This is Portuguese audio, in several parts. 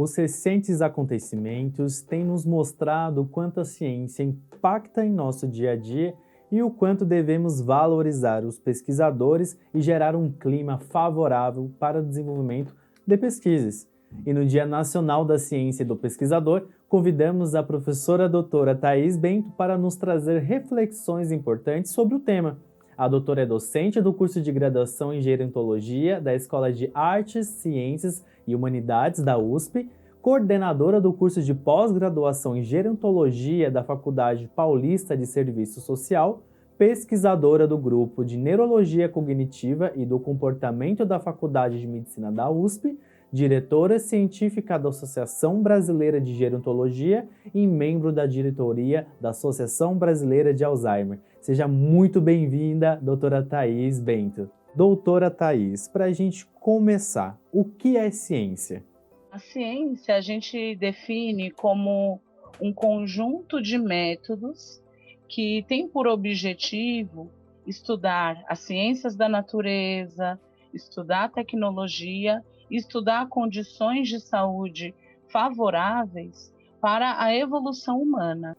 Os recentes acontecimentos têm nos mostrado o quanto a ciência impacta em nosso dia a dia e o quanto devemos valorizar os pesquisadores e gerar um clima favorável para o desenvolvimento de pesquisas. E no Dia Nacional da Ciência e do Pesquisador, convidamos a professora doutora Thaís Bento para nos trazer reflexões importantes sobre o tema. A doutora é docente do curso de graduação em Gerontologia da Escola de Artes, Ciências e Humanidades da USP, coordenadora do curso de pós-graduação em Gerontologia da Faculdade Paulista de Serviço Social, pesquisadora do grupo de Neurologia Cognitiva e do Comportamento da Faculdade de Medicina da USP, diretora científica da Associação Brasileira de Gerontologia e membro da diretoria da Associação Brasileira de Alzheimer. Seja muito bem-vinda, doutora Thaís Bento. Doutora Thaís, para a gente começar, o que é ciência? A ciência a gente define como um conjunto de métodos que tem por objetivo estudar as ciências da natureza, estudar a tecnologia, estudar condições de saúde favoráveis para a evolução humana.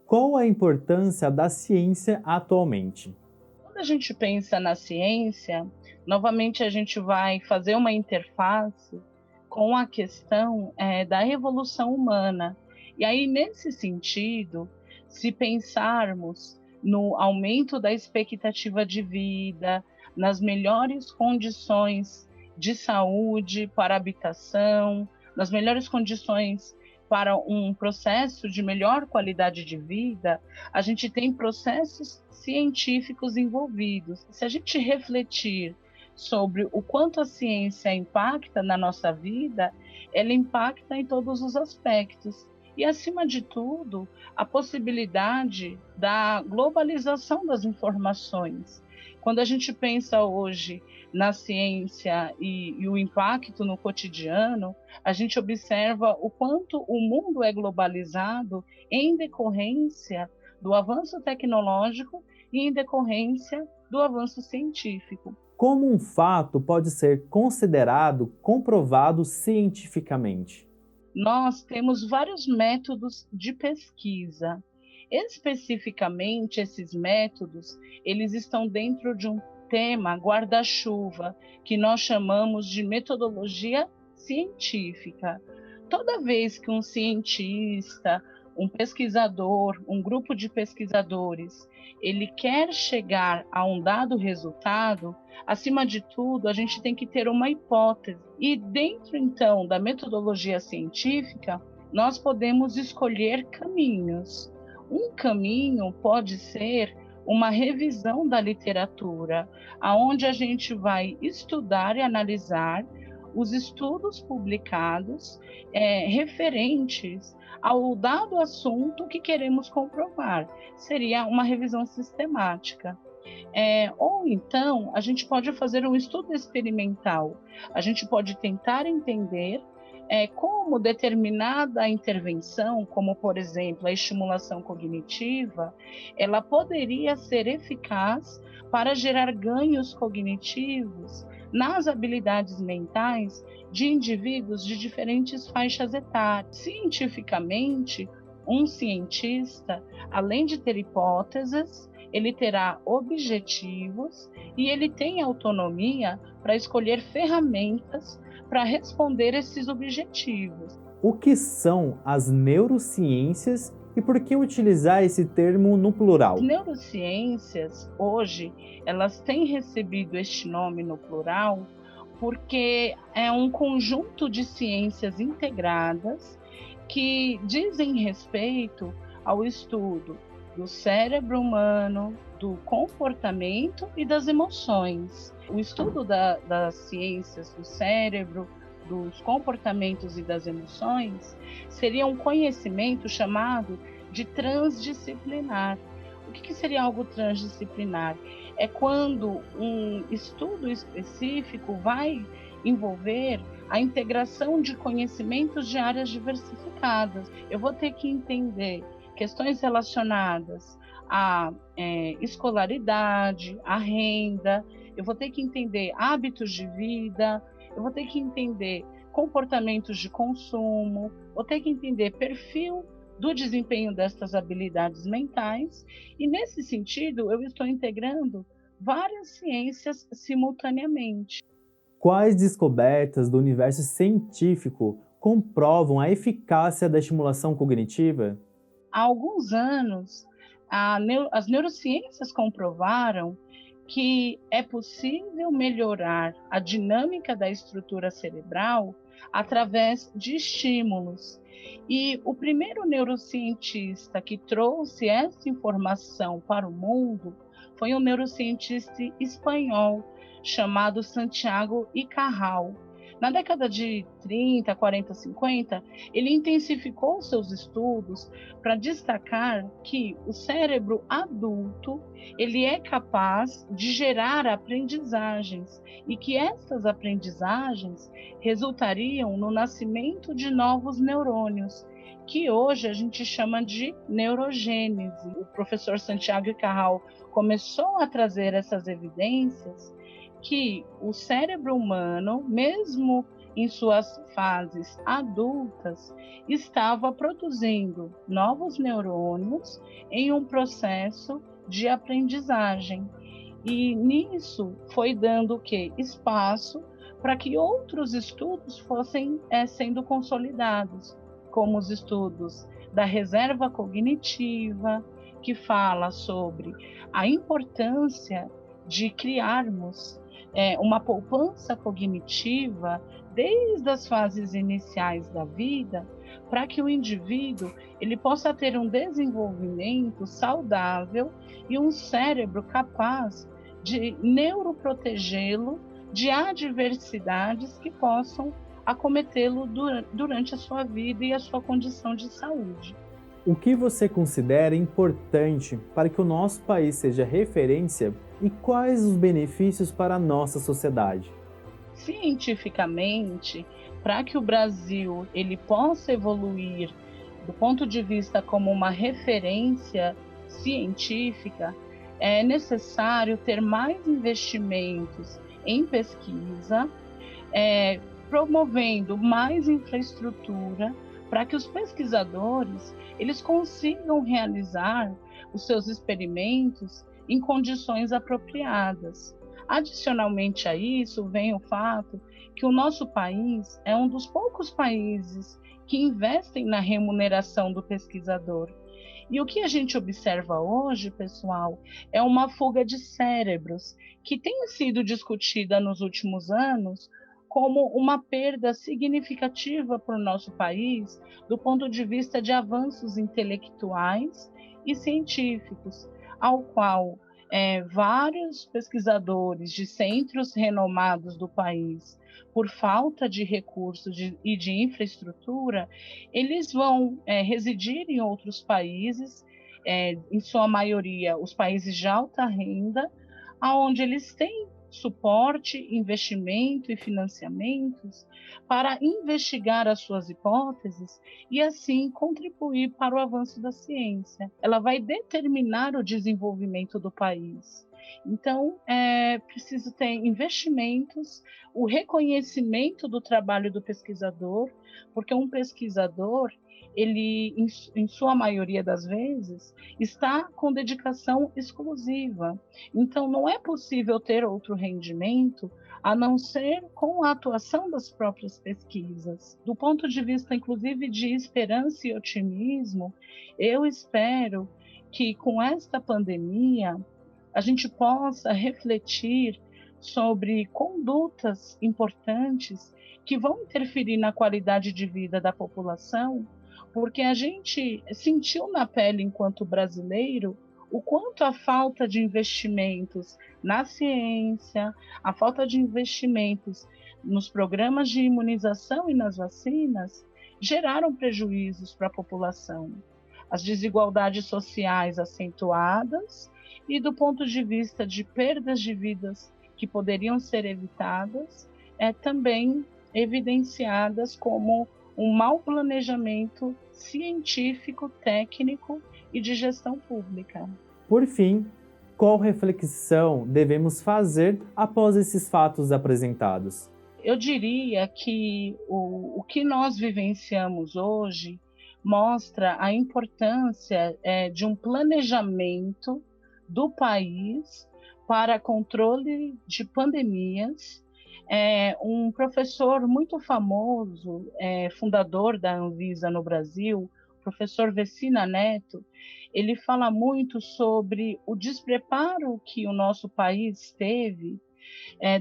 Qual a importância da ciência atualmente? Quando a gente pensa na ciência, novamente a gente vai fazer uma interface com a questão da evolução humana. E aí, nesse sentido, se pensarmos no aumento da expectativa de vida, nas melhores condições de saúde para habitação, nas melhores condições para um processo de melhor qualidade de vida, a gente tem processos científicos envolvidos. Se a gente refletir sobre o quanto a ciência impacta na nossa vida, ela impacta em todos os aspectos. E, acima de tudo, a possibilidade da globalização das informações. Quando a gente pensa hoje na ciência e o impacto no cotidiano, a gente observa o quanto o mundo é globalizado em decorrência do avanço tecnológico e em decorrência do avanço científico. Como um fato pode ser considerado comprovado cientificamente? Nós temos vários métodos de pesquisa. Especificamente, esses métodos, eles estão dentro de um tema guarda-chuva, que nós chamamos de metodologia científica. Toda vez que um cientista, um pesquisador, um grupo de pesquisadores, ele quer chegar a um dado resultado, acima de tudo, a gente tem que ter uma hipótese. E dentro, então, da metodologia científica, nós podemos escolher caminhos. Um caminho pode ser uma revisão da literatura, aonde a gente vai estudar e analisar os estudos publicados referentes ao dado assunto que queremos comprovar. Seria uma revisão sistemática. Ou então, a gente pode fazer um estudo experimental. A gente pode tentar entender como determinada intervenção, como, por exemplo, a estimulação cognitiva, ela poderia ser eficaz para gerar ganhos cognitivos nas habilidades mentais de indivíduos de diferentes faixas etárias. Cientificamente, um cientista, além de ter hipóteses, ele terá objetivos e ele tem autonomia para escolher ferramentas para responder esses objetivos. O que são as neurociências e por que utilizar esse termo no plural? As neurociências, hoje, elas têm recebido este nome no plural porque é um conjunto de ciências integradas que dizem respeito ao estudo do cérebro humano, do comportamento e das emoções. O estudo das ciências do cérebro, dos comportamentos e das emoções seria um conhecimento chamado de transdisciplinar. O que seria algo transdisciplinar? É quando um estudo específico vai envolver a integração de conhecimentos de áreas diversificadas. Eu vou ter que entender questões relacionadas à escolaridade, à renda, eu vou ter que entender hábitos de vida, eu vou ter que entender comportamentos de consumo, vou ter que entender perfil do desempenho destas habilidades mentais, e nesse sentido eu estou integrando várias ciências simultaneamente. Quais descobertas do universo científico comprovam a eficácia da estimulação cognitiva? Há alguns anos, as neurociências comprovaram que é possível melhorar a dinâmica da estrutura cerebral através de estímulos. E o primeiro neurocientista que trouxe essa informação para o mundo foi um neurocientista espanhol chamado Santiago y Cajal. Na década de 30, 40, 50, ele intensificou seus estudos para destacar que o cérebro adulto ele é capaz de gerar aprendizagens e que essas aprendizagens resultariam no nascimento de novos neurônios, que hoje a gente chama de neurogênese. O professor Santiago y Cajal começou a trazer essas evidências que o cérebro humano, mesmo em suas fases adultas, estava produzindo novos neurônios em um processo de aprendizagem. E nisso foi dando o quê? Espaço para que outros estudos fossem sendo consolidados, como os estudos da reserva cognitiva, que fala sobre a importância de criarmos uma poupança cognitiva desde as fases iniciais da vida, para que o indivíduo ele possa ter um desenvolvimento saudável e um cérebro capaz de neuroprotegê-lo de adversidades que possam acometê-lo durante a sua vida e a sua condição de saúde. O que você considera importante para que o nosso país seja referência e quais os benefícios para a nossa sociedade? Cientificamente, para que o Brasil ele possa evoluir do ponto de vista como uma referência científica, é necessário ter mais investimentos em pesquisa, promovendo mais infraestrutura para que os pesquisadores eles consigam realizar os seus experimentos em condições apropriadas. Adicionalmente a isso, vem o fato que o nosso país é um dos poucos países que investem na remuneração do pesquisador. E o que a gente observa hoje, pessoal, é uma fuga de cérebros que tem sido discutida nos últimos anos como uma perda significativa para o nosso país do ponto de vista de avanços intelectuais e científicos, ao qual vários pesquisadores de centros renomados do país, por falta de recursos e de infraestrutura, eles vão residir em outros países, em sua maioria os países de alta renda, onde eles têm suporte, investimento e financiamentos para investigar as suas hipóteses e assim contribuir para o avanço da ciência. Ela vai determinar o desenvolvimento do país. Então, é preciso ter investimentos, o reconhecimento do trabalho do pesquisador, porque um pesquisador, ele, em sua maioria das vezes, está com dedicação exclusiva. Então, não é possível ter outro rendimento a não ser com a atuação das próprias pesquisas. Do ponto de vista, inclusive, de esperança e otimismo, eu espero que com esta pandemia a gente possa refletir sobre condutas importantes que vão interferir na qualidade de vida da população, porque a gente sentiu na pele, enquanto brasileiro, o quanto a falta de investimentos na ciência, a falta de investimentos nos programas de imunização e nas vacinas geraram prejuízos para a população. As desigualdades sociais acentuadas e, do ponto de vista de perdas de vidas que poderiam ser evitadas, também evidenciadas como um mau planejamento científico, técnico e de gestão pública. Por fim, qual reflexão devemos fazer após esses fatos apresentados? Eu diria que o que nós vivenciamos hoje mostra a importância de um planejamento do país para controle de pandemias. Um professor muito famoso, fundador da Anvisa no Brasil, professor Vecina Neto, ele fala muito sobre o despreparo que o nosso país teve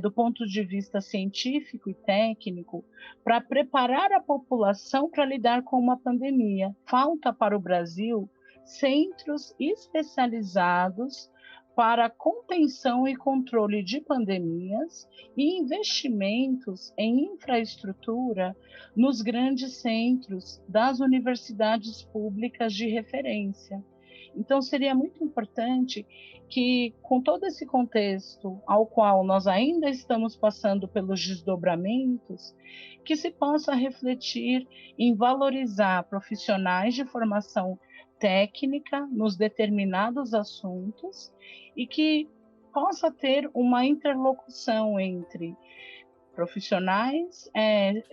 do ponto de vista científico e técnico, para preparar a população para lidar com uma pandemia. Falta para o Brasil centros especializados para contenção e controle de pandemias e investimentos em infraestrutura nos grandes centros das universidades públicas de referência. Então, seria muito importante que, com todo esse contexto ao qual nós ainda estamos passando pelos desdobramentos, que se possa refletir em valorizar profissionais de formação técnica nos determinados assuntos e que possa ter uma interlocução entre profissionais,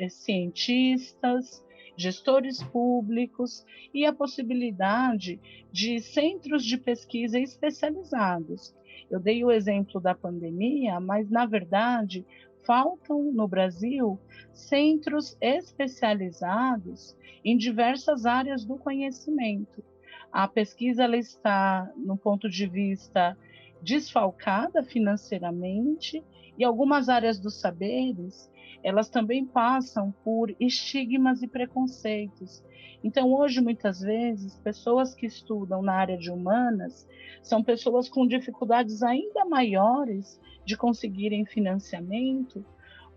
cientistas, gestores públicos e a possibilidade de centros de pesquisa especializados. Eu dei o exemplo da pandemia, mas, na verdade, faltam no Brasil centros especializados em diversas áreas do conhecimento. A pesquisa ela está, no ponto de vista, desfalcada financeiramente, e algumas áreas dos saberes, elas também passam por estigmas e preconceitos. Então, hoje, muitas vezes, pessoas que estudam na área de humanas são pessoas com dificuldades ainda maiores de conseguirem financiamento,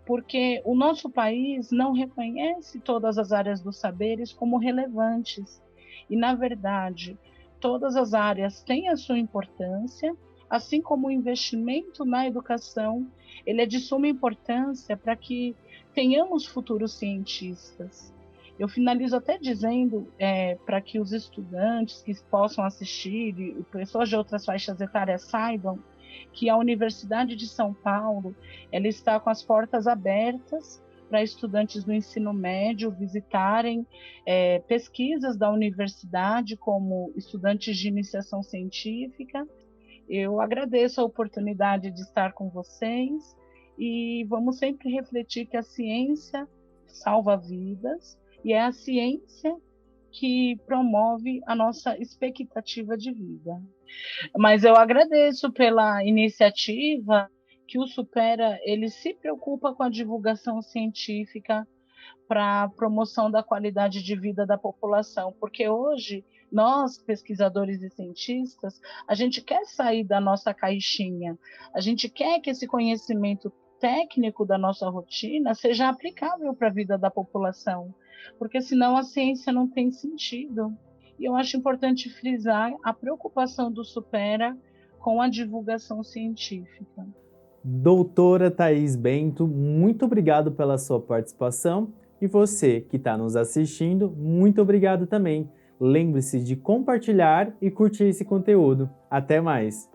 porque o nosso país não reconhece todas as áreas dos saberes como relevantes. E, na verdade, todas as áreas têm a sua importância, assim como o investimento na educação, ele é de suma importância para que tenhamos futuros cientistas. Eu finalizo até dizendo para que os estudantes que possam assistir e pessoas de outras faixas etárias saibam que a Universidade de São Paulo ela está com as portas abertas para estudantes do ensino médio visitarem pesquisas da universidade como estudantes de iniciação científica. Eu agradeço a oportunidade de estar com vocês e vamos sempre refletir que a ciência salva vidas e é a ciência que promove a nossa expectativa de vida. Mas eu agradeço pela iniciativa que o Supera ele se preocupa com a divulgação científica para a promoção da qualidade de vida da população, porque hoje nós, pesquisadores e cientistas, a gente quer sair da nossa caixinha, a gente quer que esse conhecimento técnico da nossa rotina seja aplicável para a vida da população, porque senão a ciência não tem sentido. E eu acho importante frisar a preocupação do Supera com a divulgação científica. Doutora Thaís Bento, muito obrigado pela sua participação. E você que está nos assistindo, muito obrigado também. Lembre-se de compartilhar e curtir esse conteúdo. Até mais!